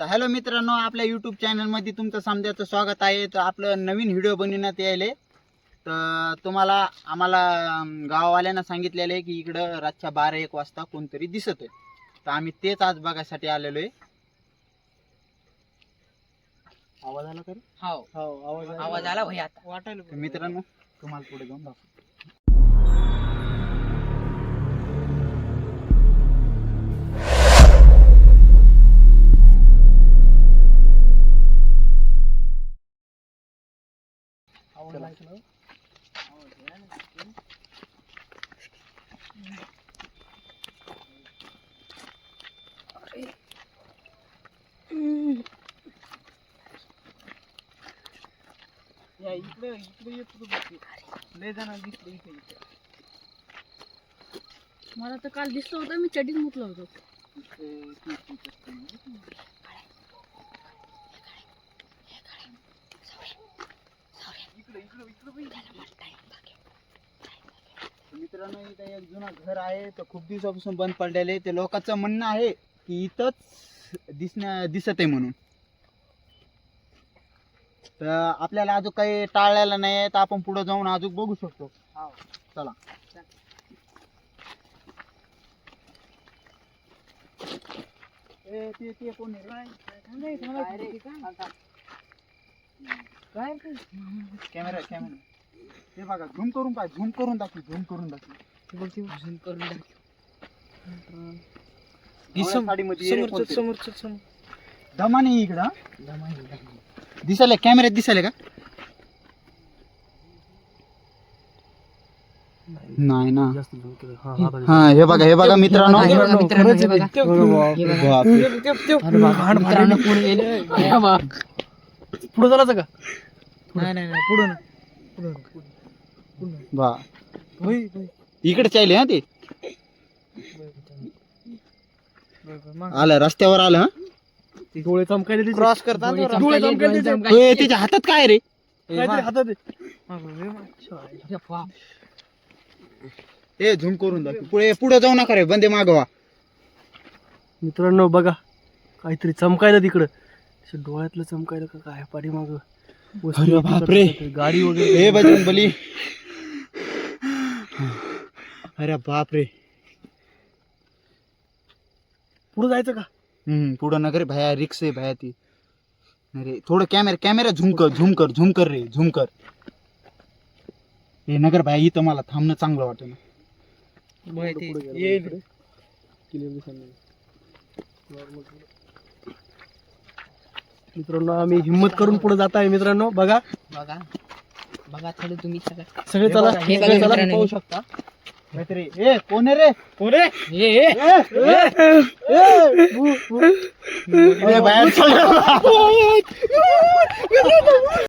तर हॅलो मित्रांनो, आपल्या यूट्यूब चॅनलमध्ये तुमचं समजायचं स्वागत आहे. तर आपलं नवीन व्हिडिओ बनवण्यात यायले. तर आम्हाला गाववाल्यांना सांगितलेलं आहे की इकडं रातच्या 12-1 वाजता कोणतरी दिसत आहे. तर आम्ही तेच आज बघायसाठी आलेलो आहे. आवाज आला का रे? हो आवाज आला भाई आता वाटायला. तर मित्रांनो, तुम्हाला पुढे जाऊन दाखव. इकडे येतो लय जण दिसले इथे. मला तर काल दिसलं होतं, मी चड्डीत मुतलो होतो. मित्रांनो, इथं एक जुना घर आहे. तर खूप दिवसापासून बंद पडलेले. ते लोकांचं म्हणणं आहे की इथंच दिसत आहे म्हणून. तर आपल्याला अजून काही टाळलेलं नाही आहे. तर आपण पुढे जाऊन अजून बघू शकतो. चला. ते कोण आहे? काय कॅमेरा ते बघा, झूम करून दाखव. दमा नाही इकडं. दिसायला कॅमेऱ्यात दिसायला का? नाही ना. हा, हे बघा मित्रांनो. पुढे चालायचं का? नाही पुढे बा इकडे चालले हा. ते आलं रस्त्यावर आलं. हा, डोळे चमकायले क्रॉस करतात. त्याच्या हातात काय रे? हातात ए झूम करून दाखव. पुढे जाऊ नका रे, बंदे मागवा. मित्रांनो बघा, काहीतरी चमकायला तिकडं. डोळ्यातलं चमकायला का काय पाठीमाग बापरे, गाडी वगैरे. हे बजरंगबली. अरे बापरे. पुढे जायचं का? पुढं नगर भया, रिक्स आहे भया ती. अरे थोडं कॅमेरा झूम कर रे, झूम कर. हे नगर भया, इथं मला थांबणं चांगलं वाटत ना. मित्रांनो, आम्ही हिम्मत करून पुढे जात आहे. मित्रांनो बघा थोडं तुम्ही सगळे चला. हे बघा मित्रांनो. पाहू शकता. काहीतरी. ए कोण आहे रे? बाहेर